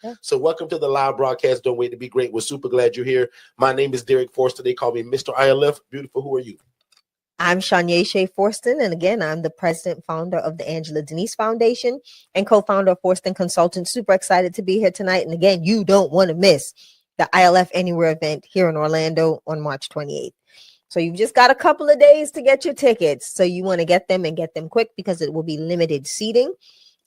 Yeah. So welcome to the live broadcast. Don't wait to be great. We're super glad you're here. My name is Derrick Forston. They call me Mr. ILF. Beautiful. Who are you? I'm Shanya Shea Forston, and again, I'm the president founder of the Angela Denise Foundation and co-founder of Forston Consultants. Super excited to be here tonight. And again, you don't want to miss the ILF Anywhere event here in Orlando on March 28th. So you've just got a couple of days to get your tickets. So you want to get them and get them quick because it will be limited seating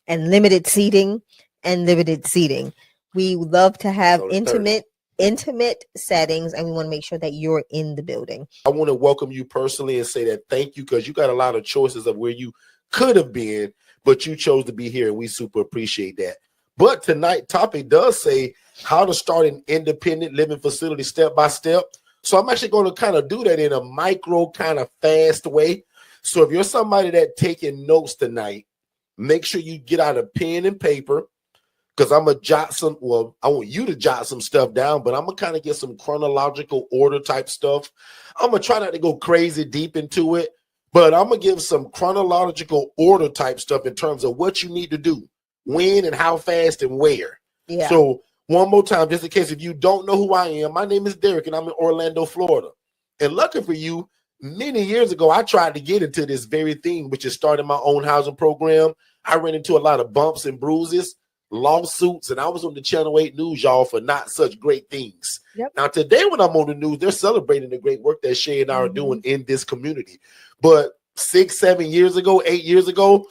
and limited seating and limited seating. We love to have intimate settings, and we want to make sure that you're in the building. I want to welcome you personally and say that thank you, because you got a lot of choices of where you could have been, but you chose to be here, and we super appreciate that. But tonight topic does say how to start an independent living facility step by step. So I'm actually going to kind of do that in a micro kind of fast way. So if you're somebody that taking notes tonight, make sure you get out a pen and paper, because I'm going to jot some, well, I want you to jot some stuff down, but I'm going to kind of get some chronological order type stuff. I'm going to try not to go crazy deep into it, but I'm going to give some chronological order type stuff in terms of what you need to do, when and how fast and where. Yeah. So one more time, just in case if you don't know who I am, my name is Derrick and I'm in Orlando, Florida. And lucky for you, many years ago, I tried to get into this very thing, which is starting my own housing program. I ran into a lot of bumps and bruises, lawsuits, and I was on the Channel 8 News, y'all, for not such great things. Yep. Now, today when I'm on the news, they're celebrating the great work that Shay and I are doing in this community. But 6, 7 years ago, 8 years ago,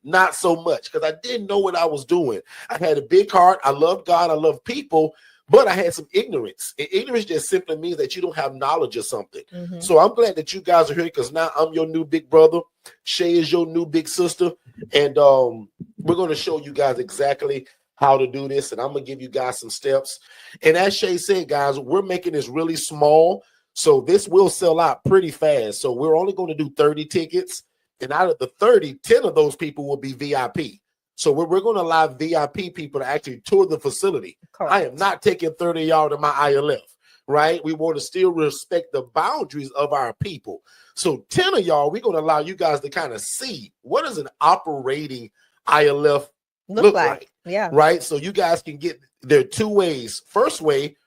not so much, because I didn't know what I was doing. I had a big heart. I love God. I love people. But I had some ignorance. And ignorance just simply means that you don't have knowledge of something. So I'm glad that you guys are here, because now I'm your new big brother. Shay is your new big sister. And we're going to show you guys exactly how to do this. And I'm going to give you guys some steps. And as Shay said, guys, we're making this really small. So this will sell out pretty fast. So we're only going to do 30 tickets. And out of the 30, 10 of those people will be VIP. So we're going to allow VIP people to actually tour the facility. Correct. I am not taking 30 of y'all to my ILF, right? We want to still respect the boundaries of our people. So 10 of y'all, we're going to allow you guys to kind of see what does an operating ILF look like. Yeah. Right? So you guys can get there two ways. First way,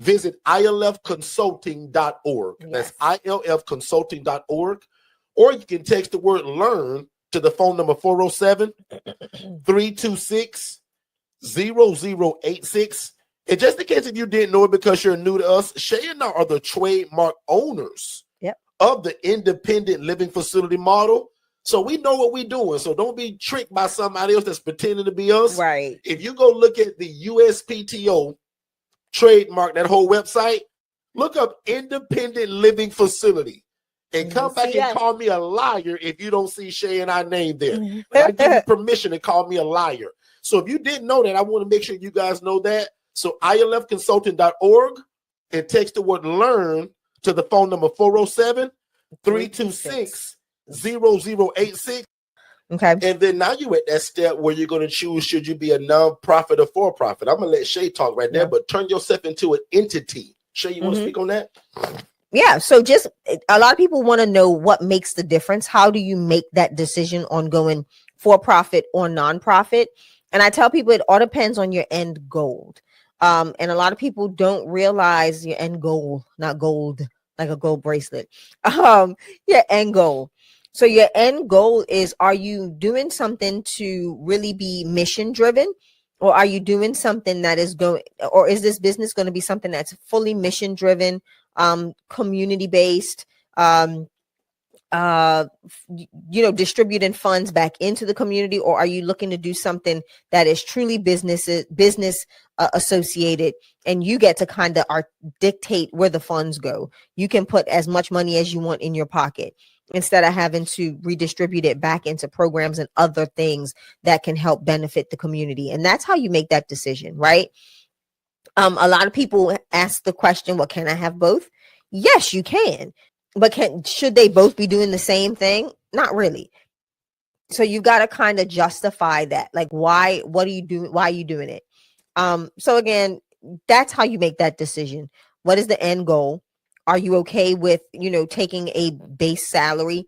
visit ilfconsulting.org. Yes. That's ilfconsulting.org. Or you can text the word learn to the phone number 407-326-0086. And just in case if you didn't know it because you're new to us, Shay and I are the trademark owners of the independent living facility model. So we know what we're doing. So don't be tricked by somebody else that's pretending to be us. Right. If you go look at the USPTO trademark, that whole website, look up independent living facility. And come back and call me a liar if you don't see Shay and I name there. I give you permission to call me a liar. So if you didn't know that, I want to make sure you guys know that. So ilfconsulting.org and text the word learn to the phone number 407-326-0086. Okay. And then now you're at that step where you're going to choose, should you be a nonprofit or for-profit? I'm going to let Shay talk right there, but turn yourself into an entity. Shay, you want to speak on that? Yeah. So just a lot of people want to know what makes the difference. How do you make that decision on going for profit or nonprofit? And I tell people it all depends on your end goal. And a lot of people don't realize your end goal, not gold, like a gold bracelet. Your end goal. So your end goal is, are you doing something to really be mission driven? Or are you doing something that is going, or is this business going to be something that's fully mission driven, community based, distributing funds back into the community? Or are you looking to do something that is truly business associated, and you get to kind of dictate where the funds go? You can put as much money as you want in your pocket instead of having to redistribute it back into programs and other things that can help benefit the community. And that's how you make that decision, right? A lot of people ask the question, well, can I have both? Yes, you can. But should they both be doing the same thing? Not really. So you got to kind of justify that. Like, why? What are you doing? Why are you doing it? So again, that's how you make that decision. What is the end goal? Are you okay with, taking a base salary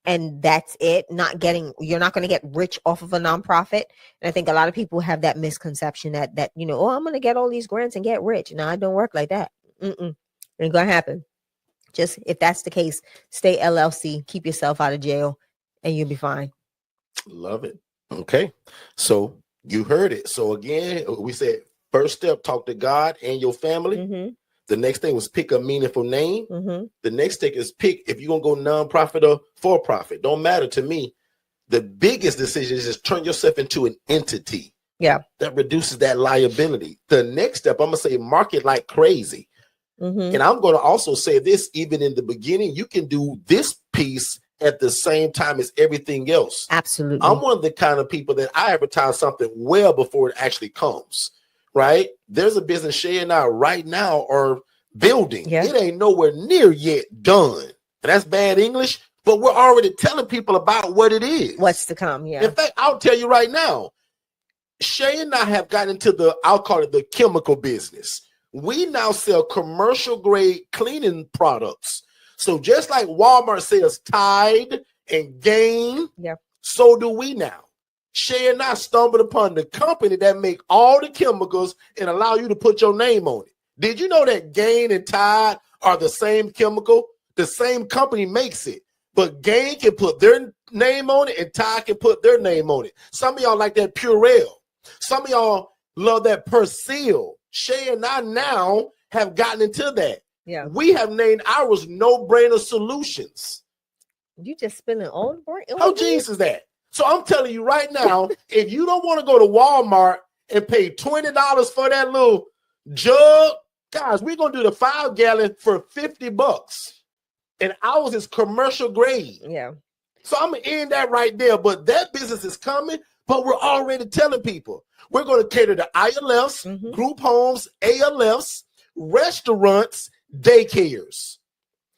and that's it. You're not going to get rich off of a nonprofit. And I think a lot of people have that misconception that oh, I'm going to get all these grants and get rich. No, it don't work like that. Ain't going to happen. Just if that's the case, stay LLC, keep yourself out of jail, and you'll be fine. Love it. Okay. So you heard it. So again, we said first step, talk to God and your family. Mm-hmm. The next thing was pick a meaningful name. Mm-hmm. The next thing is pick if you're going to go nonprofit or for profit. Don't matter to me. The biggest decision is just turn yourself into an entity. Yeah. That reduces that liability. The next step, I'm going to say market like crazy. Mm-hmm. And I'm going to also say this, even in the beginning, you can do this piece at the same time as everything else. Absolutely. I'm one of the kind of people that I advertise something well before it actually comes, right? There's a business Shay and I right now are building. Yeah. It ain't nowhere near yet done. And that's bad English, but we're already telling people about what it is. What's to come, yeah. In fact, I'll tell you right now, Shay and I have gotten into I'll call it the chemical business. We now sell commercial grade cleaning products. So just like Walmart sells Tide and Gain, so do we now. Shay and I stumbled upon the company that make all the chemicals and allow you to put your name on it. Did you know that Gain and Tide are the same chemical? The same company makes it, but Gain can put their name on it and Tide can put their name on it. Some of y'all like that Purell. Some of y'all love that Persil. Shay and I now have gotten into that. Yeah. We have named ours No-Brainer Solutions. You just spending all the brain. How genius is that? So I'm telling you right now, if you don't want to go to Walmart and pay $20 for that little jug, guys, we're going to do the 5-gallon for $50. And ours is commercial grade. Yeah. So I'm going to end that right there. But that business is coming, but we're already telling people. We're going to cater to ILFs, group homes, ALFs, restaurants, daycares,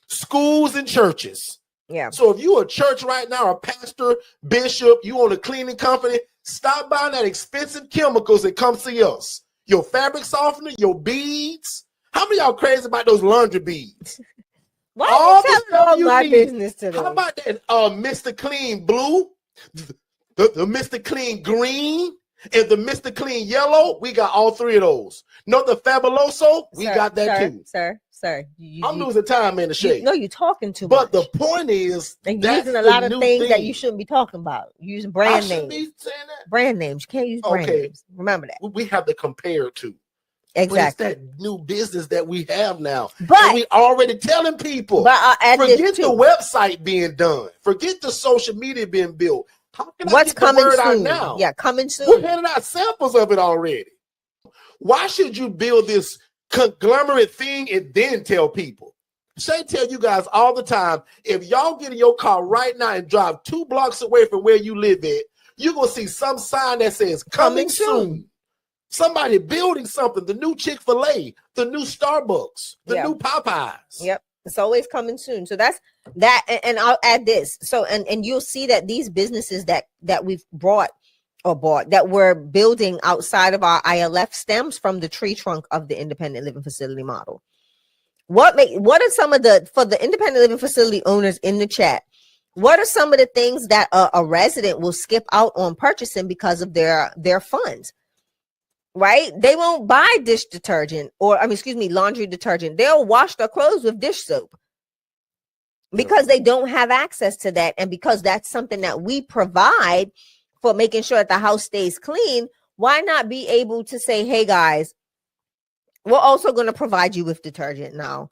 schools, and churches. Yeah. So if you're a church right now, a pastor, bishop, you own a cleaning company, stop buying that expensive chemicals and come see us. Your fabric softener, your beads. How many of y'all crazy about those laundry beads? Why are you telling all my business to them? How about that Mr. Clean Blue, the Mr. Clean Green, and the Mr. Clean Yellow? We got all three of those. No, the Fabuloso, we got that too. Sir. I'm losing time in the shade. No, you're talking too much. But the point is, and you're using a lot of things that you shouldn't be talking about. You're using brand names. Be saying that? Brand names. You can't use brand names. Remember that. We have to compare to. Exactly. But it's that new business that we have now. But and we already telling people. But forget the website being done. Forget the social media being built. How can what's I get coming the word soon? out now? Yeah, coming soon. We're handing out samples of it already. Why should you build this conglomerate thing and then tell people? Shay tell you guys all the time, if y'all get in your car right now and drive 2 blocks away from where you live at, you're going to see some sign that says coming soon. Somebody building something, the new Chick-fil-A, the new Starbucks, the new Popeyes. Yep. It's always coming soon. So that's that. And I'll add this. So, and you'll see that these businesses that we've bought that we're building outside of our ILF stems from the tree trunk of the independent living facility model. What are some of for the independent living facility owners in the chat, what are some of the things that a resident will skip out on purchasing because of their funds? Right? They won't buy dish detergent laundry detergent. They'll wash their clothes with dish soap because they don't have access to that. And because that's something that we provide for making sure that the house stays clean, why not be able to say, hey guys, we're also going to provide you with detergent now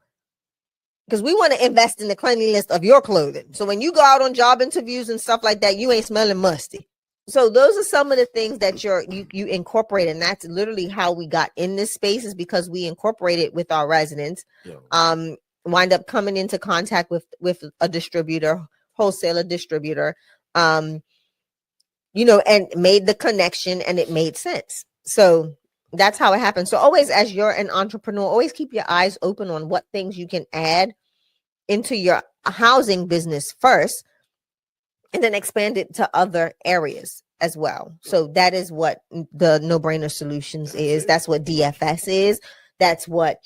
because we want to invest in the cleanliness of your clothing. So when you go out on job interviews and stuff like that, you ain't smelling musty. So those are some of the things that you incorporate, and that's literally how we got in this space, is because we incorporated with our residents. Wind up coming into contact with a distributor, wholesaler distributor, and made the connection, and it made sense. So that's how it happens. So always, as you're an entrepreneur, always keep your eyes open on what things you can add into your housing business first, and then expand it to other areas as well. So that is what the No-Brainer Solutions is. That's what DFS is. That's what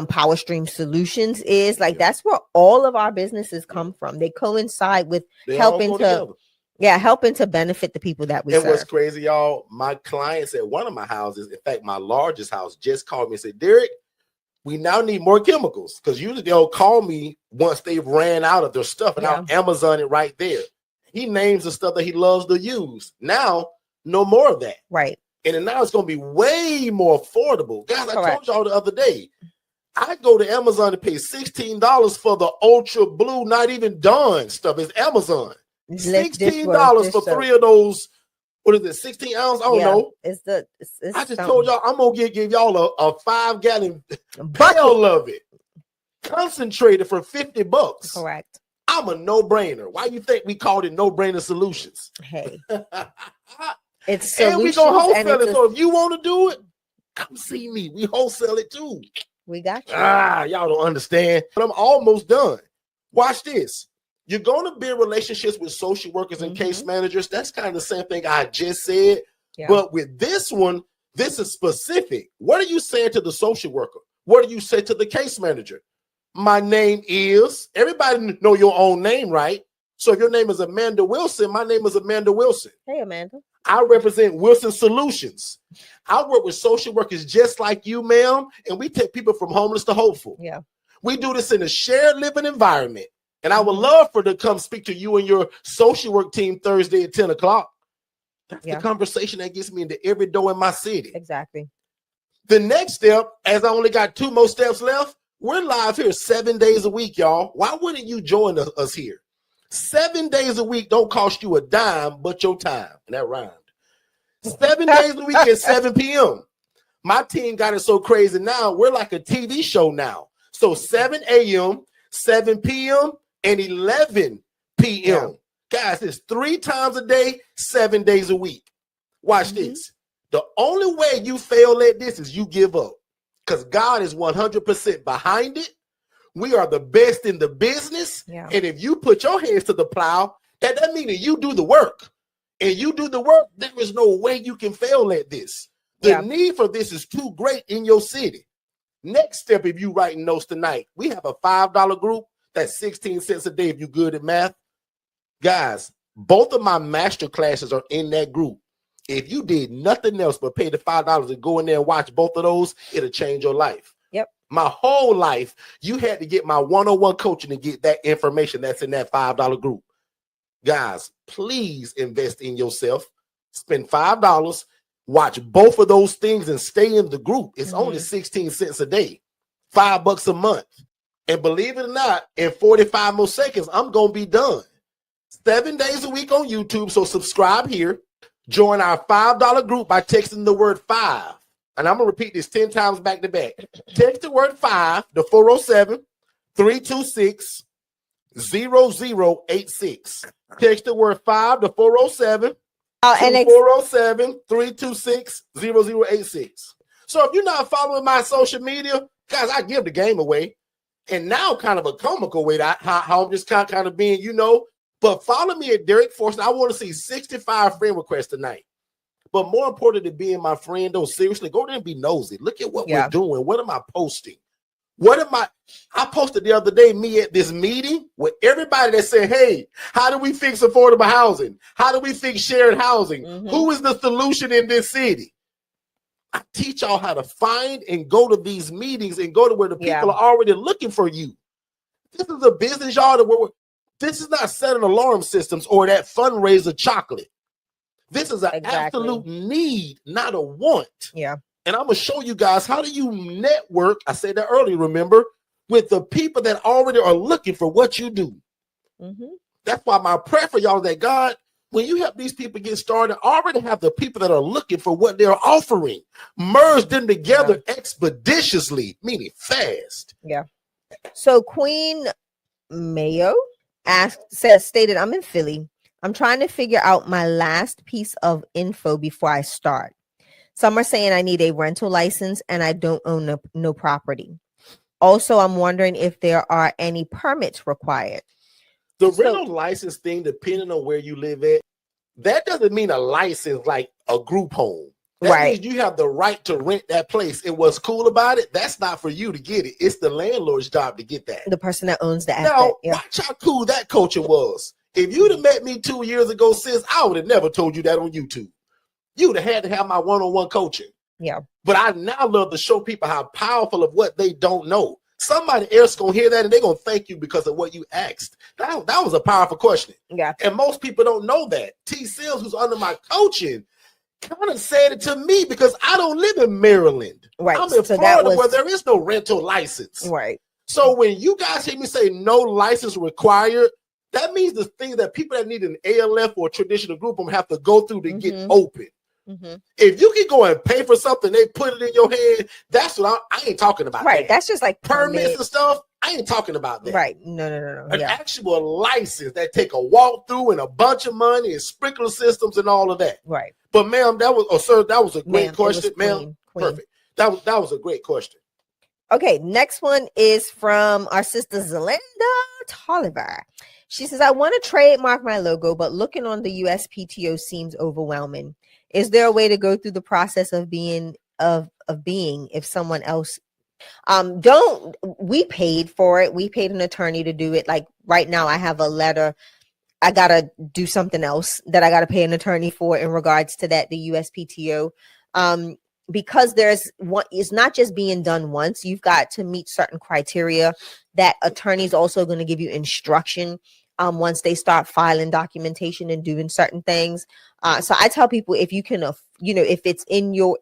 Power Stream Solutions is. Like, that's where all of our businesses come from. They coincide with helping to benefit the people that we serve. And what's crazy, y'all, my clients at one of my houses, in fact, my largest house, just called me and said, Derrick, we now need more chemicals, because usually they'll call me once they've ran out of their stuff, and I'll Amazon it right there. He names the stuff that he loves to use. Now, no more of that. Right. And then now it's going to be way more affordable. Guys, I told y'all the other day, I go to Amazon to pay $16 for the Ultra Blue, not even Dawn stuff. It's Amazon. $16 for 3 of those. What is it? 16 ounce? I don't know. I just told y'all I'm gonna give y'all a 5-gallon barrel of it, concentrated for $50. Correct. I'm a no-brainer. Why you think we called it No-Brainer Solutions? Hey, it's solutions, and we gonna wholesale it. So if you want to do it, come see me. We wholesale it too. We got you. Y'all don't understand, but I'm almost done. Watch this. You're going to build relationships with social workers and case managers. That's kind of the same thing I just said. Yeah. But with this one, this is specific. What are you saying to the social worker? What do you say to the case manager? My name is, everybody know your own name, right? So if your name is Amanda Wilson, my name is Amanda Wilson. Hey, Amanda. I represent Wilson Solutions. I work with social workers just like you, ma'am, and we take people from homeless to hopeful. Yeah. We do this in a shared living environment, and I would love for to come speak to you and your social work team Thursday at 10 o'clock. That's the conversation that gets me into every door in my city. Exactly. The next step, as I only got 2 more steps left, we're live here 7 days a week, y'all. Why wouldn't you join us here? 7 days a week don't cost you a dime but your time. And that rhymed. 7 days a week at 7 p.m. My team got it so crazy now, we're like a TV show now. So 7 a.m., 7 p.m., and 11 p.m. Guys, it's 3 times a day, 7 days a week. Watch this. The only way you fail at this is you give up, because God is 100% behind it. We are the best in the business. Yeah. And if you put your hands to the plow, that means that you do the work. And you do the work, there is no way you can fail at this. The need for this is too great in your city. Next step, if you writing notes tonight, we have a $5 group. That's 16 cents a day if you're good at math. Guys, both of my master classes are in that group. If you did nothing else but pay the $5 and go in there and watch both of those, it'll change your life. Yep. My whole life, you had to get my one-on-one coaching to get that information that's in that $5 group. Guys, please invest in yourself. Spend $5, watch both of those things, and stay in the group. It's only 16 cents a day, $5 a month. And believe it or not, in 45 more seconds, I'm going to be done. 7 days a week on YouTube. So subscribe here. Join our $5 group by texting the word 5. And I'm going to repeat this 10 times back to back. Text the word 5 to 407-326-0086. Text the word 5 to 407-326-0086. So if you're not following my social media, guys, I give the game away. And now kind of a comical way that how I'm just kind of being, but follow me at Derrick Forston. I want to see 65 friend requests tonight. But more important than being my friend, though, seriously, go there and be nosy. Look at what we're doing. What am I posting? I posted the other day, me at this meeting with everybody that said, hey, how do we fix affordable housing? How do we fix shared housing? Who is the solution in this city? I teach y'all how to find and go to these meetings and go to where the people are already looking for you. This is a business, y'all. This is not setting alarm systems or that fundraiser chocolate. This is an absolute need, not a want. Yeah. And I'm going to show you guys how do you network, I said that earlier, remember, with the people that already are looking for what you do. That's why my prayer for y'all is that God, when you help these people get started, already have the people that are looking for what they're offering. Merge them together expeditiously, meaning fast. Yeah. So Queen Mayo stated, I'm in Philly. I'm trying to figure out my last piece of info before I start. Some are saying I need a rental license and I don't own no property. Also, I'm wondering if there are any permits required. The rental license thing, depending on where you live at, that doesn't mean a license like a group home. That means you have the right to rent that place. And what's cool about it, that's not for you to get it. It's the landlord's job to get that. The person that owns the asset. Now, watch how cool that coaching was. If you'd have met me 2 years ago, sis, I would have never told you that on YouTube. You would have had to have my one-on-one coaching. Yeah. But I now love to show people how powerful of what they don't know. Somebody else gonna hear that and they're gonna thank you because of what you asked. That was a powerful question. Yeah. And most people don't know that. T. Sills, who's under my coaching, kind of said it to me because I don't live in Maryland. Right. I'm in Florida where there is no rental license. Right. So when you guys hear me say no license required, that means the things that people that need an ILF or traditional group home have to go through to get open. If you can go and pay for something, they put it in your hand. That's what I ain't talking about. Right. That. That's just like permits and stuff. I ain't talking about that. Right. No. An actual license that take a walkthrough and a bunch of money and sprinkler systems and all of that. Right. But ma'am, sir, that was a great question. Ma'am, perfect. That was a great question. Okay, next one is from our sister Zelinda Tolliver. She says, I want to trademark my logo, but looking on the USPTO seems overwhelming. Is there a way to go through the process of being if someone else we paid for it. We paid an attorney to do it. Like right now I have a letter. I got to do something else that I got to pay an attorney for in regards to that, the USPTO. Because it's not just being done once. You've got to meet certain criteria that attorneys also going to give you instruction once they start filing documentation and doing certain things. So I tell people, if you can, if it's in your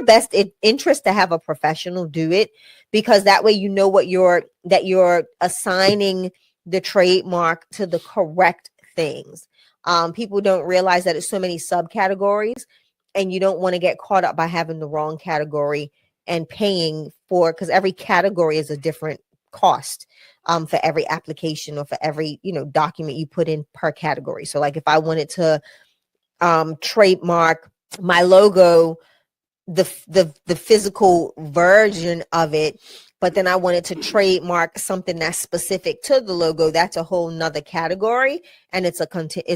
best interest to have a professional do it, because that way, that you're assigning the trademark to the correct things. People don't realize that it's so many subcategories, and you don't want to get caught up by having the wrong category and paying for, because every category is a different cost for every application or for every document you put in per category. So like if I wanted to trademark my logo, the physical version of it, but then I wanted to trademark something that's specific to the logo, that's a whole nother category, and it's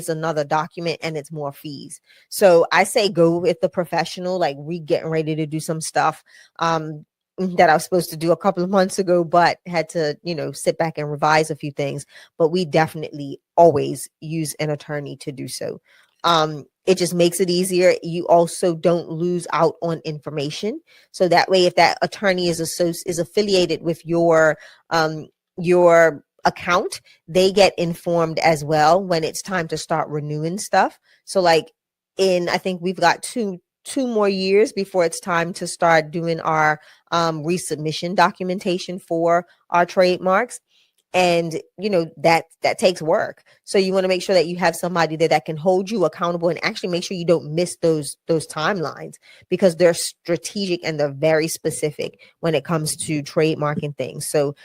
another document, and it's more fees. So I say go with the professional. Like we getting ready to do some stuff that I was supposed to do a couple of months ago, but had to, sit back and revise a few things. But we definitely always use an attorney to do so. It just makes it easier. You also don't lose out on information. So that way, if that attorney is affiliated with your account, they get informed as well when it's time to start renewing stuff. So like I think we've got two more years before it's time to start doing our resubmission documentation for our trademarks. And, that takes work. So you want to make sure that you have somebody that can hold you accountable and actually make sure you don't miss those timelines, because they're strategic and they're very specific when it comes to trademarking things. So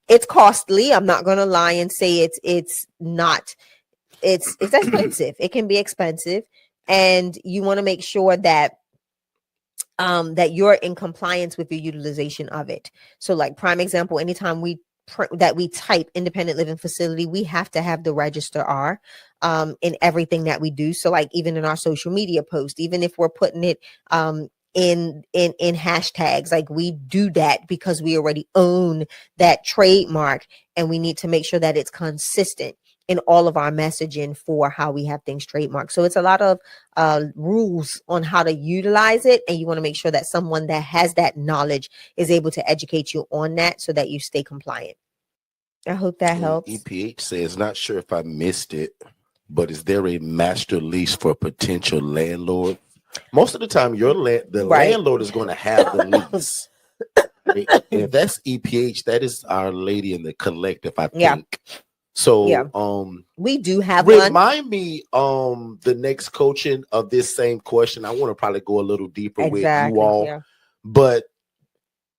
it's costly. I'm not going to lie and say it's expensive. It can be expensive. And you want to make sure that that you're in compliance with the utilization of it. So like prime example, anytime we type independent living facility, we have to have the register R in everything that we do. So like even in our social media post, even if we're putting it in hashtags, like we do that because we already own that trademark, and we need to make sure that it's consistent in all of our messaging for how we have things trademarked. So it's a lot of rules on how to utilize it. And you want to make sure that someone that has that knowledge is able to educate you on that so that you stay compliant. I hope that helps. EPH says, not sure if I missed it, but is there a master lease for potential landlord? Most of the time, landlord is going to have the lease. If that's EPH, that is our lady in the collective, I think. So we do have remind me the next coaching of this same question. I want to probably go a little deeper with you all, but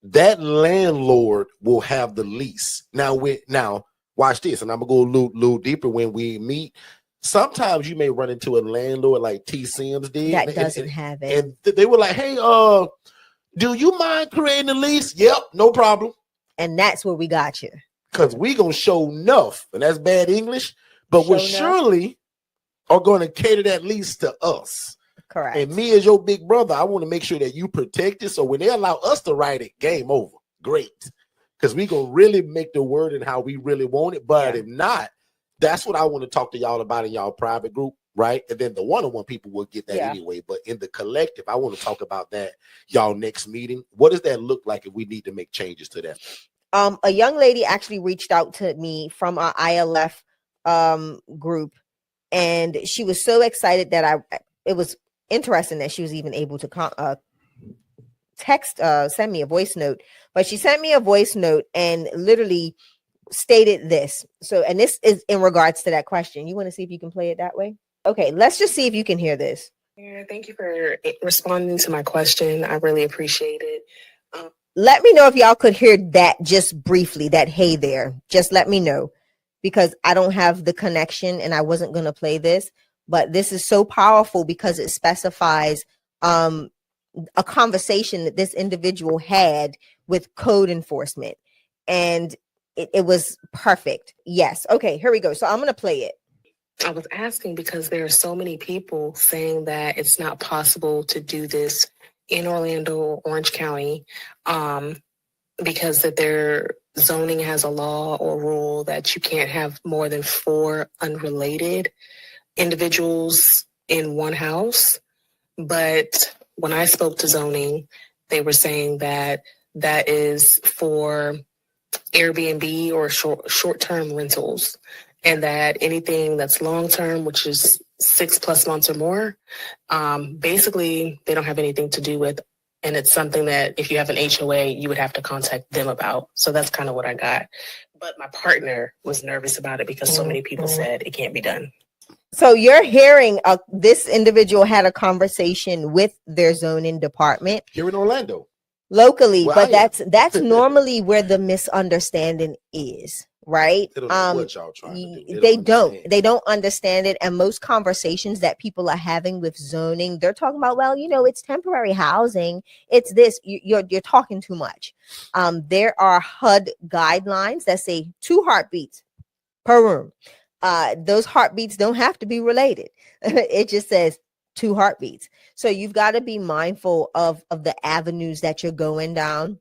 that landlord will have the lease. Now watch this, and I'm gonna go a little deeper when we meet. Sometimes you may run into a landlord like T. Sims did that doesn't have it, and they were like, "Hey, do you mind creating a lease?" Yep, no problem. And that's where we got you. Because we gonna show enough, and that's bad English, but we surely are going to cater that lease to us. Correct. And me as your big brother, I want to make sure that you protect it. So when they allow us to write it, game over. Great. Because we going to really make the word and how we really want it. But if not, that's what I want to talk to y'all about in y'all private group, right? And then the one-on-one people will get that anyway. But in the collective, I want to talk about that, y'all next meeting. What does that look like if we need to make changes to that? A young lady actually reached out to me from our ILF group, and she was so excited that it was interesting that she was even able to send me a voice note. But she sent me a voice note and literally stated this. So, and this is in regards to that question. You want to see if you can play it that way? Okay, let's just see if you can hear this. Yeah, thank you for responding to my question. I really appreciate it. Let me know if y'all could hear that just briefly, that hey there. Just let me know, because I don't have the connection and I wasn't going to play this, but this is so powerful because it specifies a conversation that this individual had with code enforcement, and it was perfect. Yes. Okay, here we go. So I'm going to play it. I was asking because there are so many people saying that it's not possible to do this in Orlando, Orange County, because that their zoning has a law or rule that you can't have more than 4 unrelated individuals in one house. But when I spoke to zoning, they were saying that that is for Airbnb or short-term rentals, and that anything that's long-term, which is 6+ months or more, basically they don't have anything to do with. And it's something that if you have an HOA, you would have to contact them about. So that's kind of what I got. But my partner was nervous about it because so many people said it can't be done. So you're hearing this individual had a conversation with their zoning department Here in Orlando. Locally, but that's normally where the misunderstanding is, right? They don't know what y'all trying to do. They don't understand it. And most conversations that people are having with zoning, they're talking about, well, it's temporary housing. It's this. You're talking too much. There are HUD guidelines that say 2 heartbeats per room. Those heartbeats don't have to be related. It just says 2 heartbeats. So you've got to be mindful of the avenues that you're going down.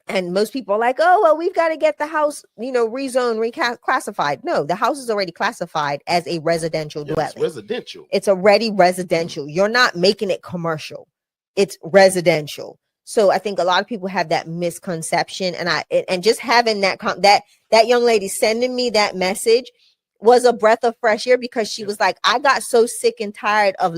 And most people are like, oh, well, we've got to get the house, rezoned, reclassified. No, the house is already classified as a residential dwelling. It's residential. It's already residential. You're not making it commercial. It's residential. So I think a lot of people have that misconception. And just having that young lady sending me that message was a breath of fresh air, because she was like, I got so sick and tired of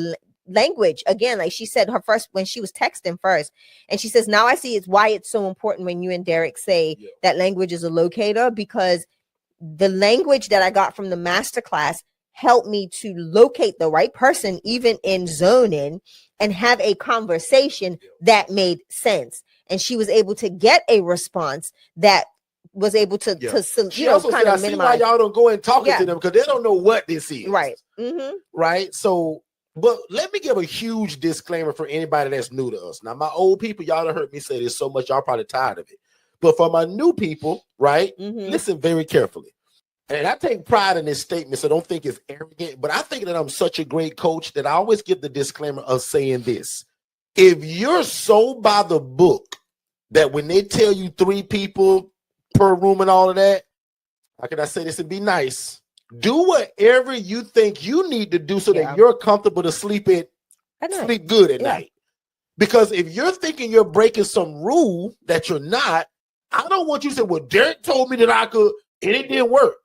language. Again, like she said, when she was texting first, and she says, now I see it's why it's so important when you and Derrick say that language is a locator, because the language that I got from the masterclass helped me to locate the right person, even in zoning, and have a conversation that made sense. And she was able to get a response that was able to kind of minimize. Why y'all don't go and talk to them, because they don't know what this is. Right. Mm-hmm. Right. So, but let me give a huge disclaimer for anybody that's new to us. Now, my old people, y'all done heard me say this so much, y'all probably tired of it. But for my new people, right, listen very carefully. And I take pride in this statement, so don't think it's arrogant, but I think that I'm such a great coach that I always give the disclaimer of saying this. If you're so by the book that when they tell you 3 people per room and all of that, how can I say this and be nice? Do whatever you think you need to do so that you're comfortable to sleep good at night. Because if you're thinking you're breaking some rule that you're not, I don't want you to say, well, Derrick told me that I could, and it didn't work.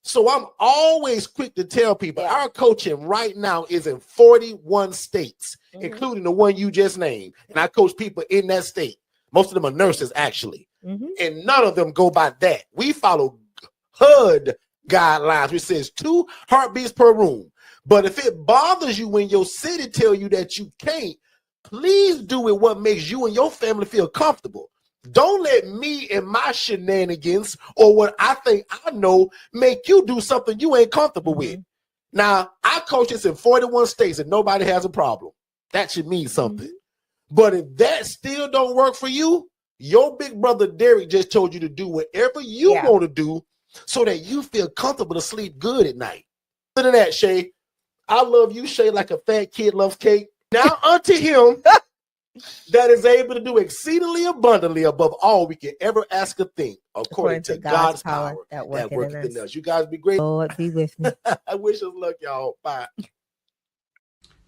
So I'm always quick to tell people our coaching right now is in 41 states, including the one you just named. And I coach people in that state. Most of them are nurses, actually. And none of them go by that. We follow HUD guidelines, which says 2 heartbeats per room. But if it bothers you when your city tell you that you can't, please do it what makes you and your family feel comfortable. Don't let me and my shenanigans or what I think I know make you do something you ain't comfortable with. Now, I coach this in 41 states and nobody has a problem. That should mean something. But if that still don't work for you, your big brother Derrick just told you to do whatever you want to do so that you feel comfortable to sleep good at night. Other than that, Shay, I love you, Shay, like a fat kid loves cake. Now unto him that is able to do exceedingly abundantly above all we can ever ask or think, according to God's power that worketh in us. You guys be great. Lord, be with me. I wish us luck, y'all. Bye.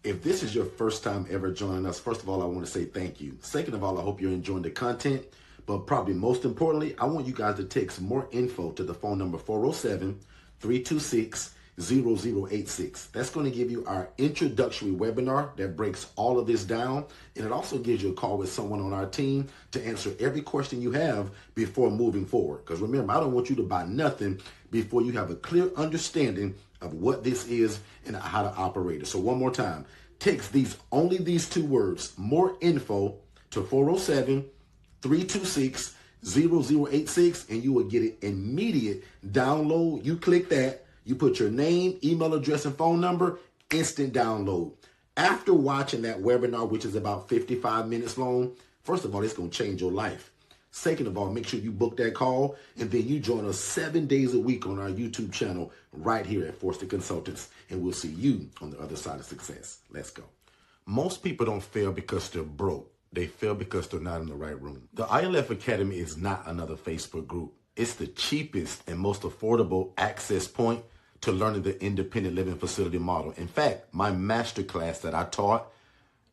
If this is your first time ever joining us, first of all, I want to say thank you. Second of all, I hope you're enjoying the content. But probably most importantly, I want you guys to text more info to the phone number 407-326-0086. That's going to give you our introductory webinar that breaks all of this down. And it also gives you a call with someone on our team to answer every question you have before moving forward. Because remember, I don't want you to buy nothing before you have a clear understanding of what this is and how to operate it. So one more time, text only these two words, more info, to 407-326-0086, and you will get an immediate download. You click that, you put your name, email address, and phone number, instant download. After watching that webinar, which is about 55 minutes long, first of all, it's going to change your life. Second of all, make sure you book that call, and then you join us 7 days a week on our YouTube channel right here at Forston Consultants, and we'll see you on the other side of success. Let's go. Most people don't fail because they're broke. They fail because they're not in the right room. The ILF Academy is not another Facebook group. It's the cheapest and most affordable access point to learning the independent living facility model. In fact, my masterclass that I taught,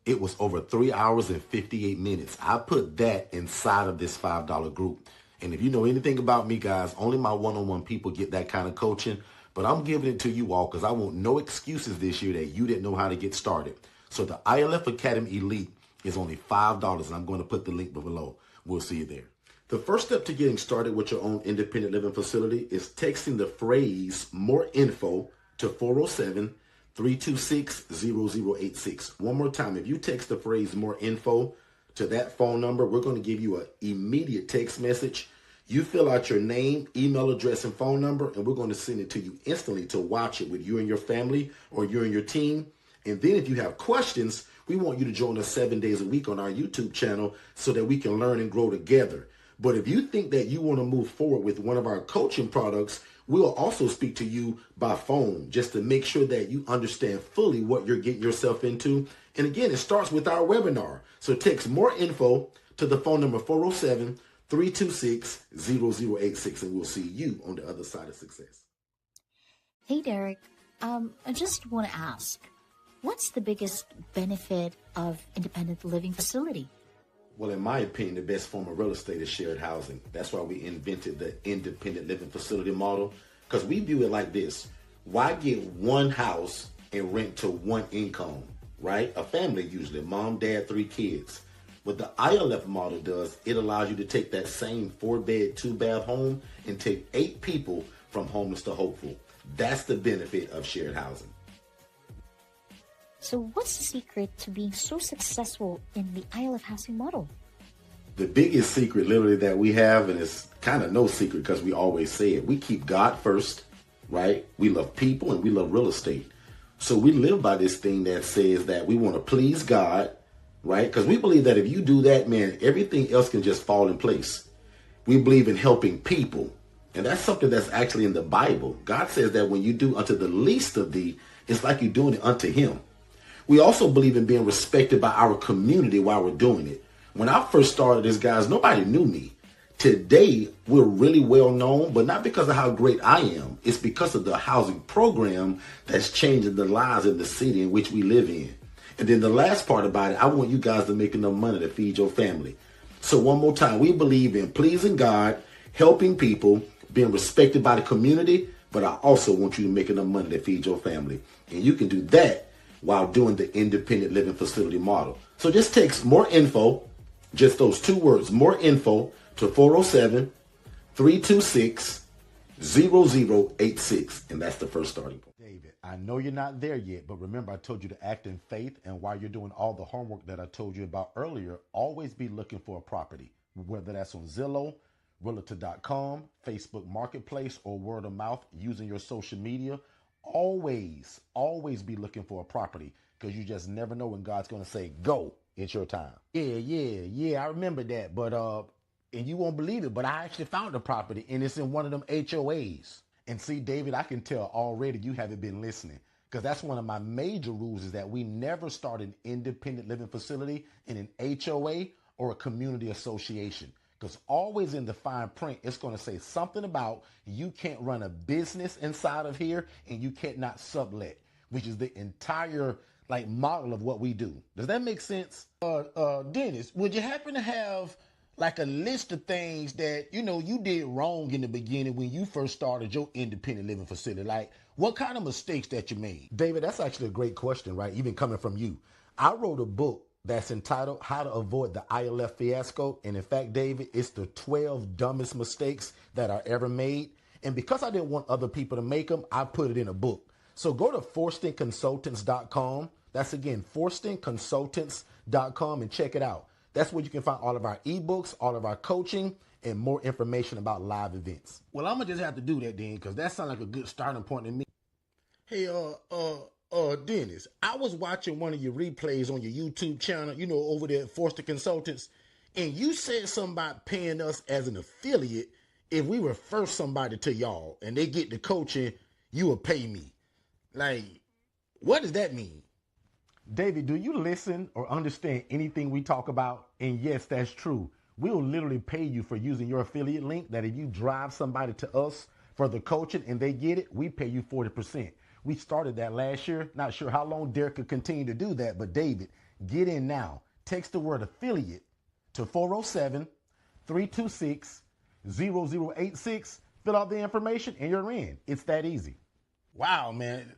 it was over 3 hours and 58 minutes. I put that inside of this $5 group. And if you know anything about me, guys, only my one-on-one people get that kind of coaching. But I'm giving it to you all because I want no excuses this year that you didn't know how to get started. So the ILF Academy Elite is only $5, and I'm going to put the link below. We'll see you there. The first step to getting started with your own independent living facility is texting the phrase more info to 407-326-0086. One more time, if you text the phrase more info to that phone number, we're going to give you an immediate text message. You fill out your name, email address, and phone number, and we're going to send it to you instantly to watch it with you and your family or you and your team. And then if you have questions, we want you to join us 7 days a week on our YouTube channel so that we can learn and grow together. But if you think that you want to move forward with one of our coaching products, we'll also speak to you by phone just to make sure that you understand fully what you're getting yourself into. And again, it starts with our webinar. So text more info to the phone number 407-326-0086, and we'll see you on the other side of success. Hey, Derrick, I just want to ask, what's the biggest benefit of independent living facility? Well, in my opinion, the best form of real estate is shared housing. That's why we invented the independent living facility model, because we view it like this. Why get one house and rent to one income, right? A family usually, mom, dad, 3 kids. What the ILF model does, it allows you to take that same 4-bed, 2-bath home and take 8 people from homeless to hopeful. That's the benefit of shared housing. So what's the secret to being so successful in the ILF housing model? The biggest secret literally that we have, and it's kind of no secret because we always say it, we keep God first, right? We love people and we love real estate. So we live by this thing that says that we want to please God, right? Because we believe that if you do that, man, everything else can just fall in place. We believe in helping people. And that's something that's actually in the Bible. God says that when you do unto the least of thee, it's like you're doing it unto him. We also believe in being respected by our community while we're doing it. When I first started this, guys, nobody knew me. Today, we're really well known, but not because of how great I am. It's because of the housing program that's changing the lives in the city in which we live in. And then the last part about it, I want you guys to make enough money to feed your family. So one more time, we believe in pleasing God, helping people, being respected by the community, but I also want you to make enough money to feed your family. And you can do that while doing the independent living facility model. So just text more info, just those 2 words, more info, to 407-326-0086. And that's the first starting point. David, I know you're not there yet, but remember I told you to act in faith. And while you're doing all the homework that I told you about earlier, always be looking for a property, whether that's on Zillow, Realtor.com, Facebook Marketplace, or word of mouth using your social media. Always be looking for a property because you just never know when God's going to say, go, it's your time. Yeah, I remember that. But, and you won't believe it, but I actually found the property and it's in one of them HOAs. And see, David, I can tell already you haven't been listening because that's one of my major rules, is that we never start an independent living facility in an HOA or a community association. Because always in the fine print, it's going to say something about you can't run a business inside of here and you can't not sublet, which is the entire like model of what we do. Does that make sense? Dennis, would you happen to have like a list of things that, you know, you did wrong in the beginning when you first started your independent living facility? Like what kind of mistakes that you made? David, that's actually a great question, right? Even coming from you. I wrote a book that's entitled How to Avoid the ILF Fiasco. And in fact, David, it's the 12 dumbest mistakes that are ever made. And because I didn't want other people to make them, I put it in a book. So go to forstonconsultants.com. That's again, forstonconsultants.com, and check it out. That's where you can find all of our ebooks, all of our coaching, and more information about live events. Well, I'm going to just have to do that then, because that sounds like a good starting point to me. Hey, Dennis, I was watching one of your replays on your YouTube channel, you know, over there at Forston Consultants, and you said something about paying us as an affiliate if we refer somebody to y'all and they get the coaching, you will pay me. Like, what does that mean? David, do you listen or understand anything we talk about? And yes, that's true. We'll literally pay you for using your affiliate link, that if you drive somebody to us for the coaching and they get it, we pay you 40%. We started that last year. Not sure how long Derrick could continue to do that, but David, get in now. Text the word affiliate to 407-326-0086. Fill out the information and you're in. It's that easy. Wow, man.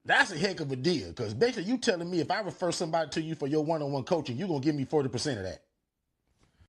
That's a heck of a deal, because basically you telling me if I refer somebody to you for your one-on-one coaching, you're going to give me 40% of that.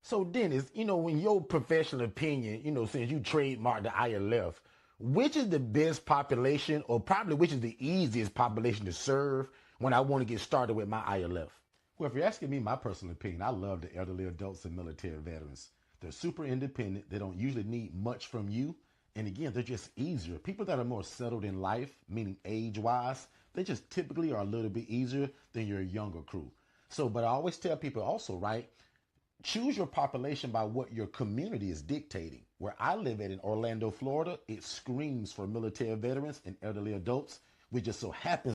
So Dennis, you know, in your professional opinion, you know, since you trademarked the ILF, which is the best population, or probably which is the easiest population to serve when I want to get started with my ILF? Well, if you're asking me my personal opinion, I love the elderly adults and military veterans. They're super independent. They don't usually need much from you. And again, they're just easier. People that are more settled in life, meaning age-wise, they just typically are a little bit easier than your younger crew. So, but I always tell people also, right, choose your population by what your community is dictating. Where I live at in Orlando, Florida, it screams for military veterans and elderly adults, which just so happens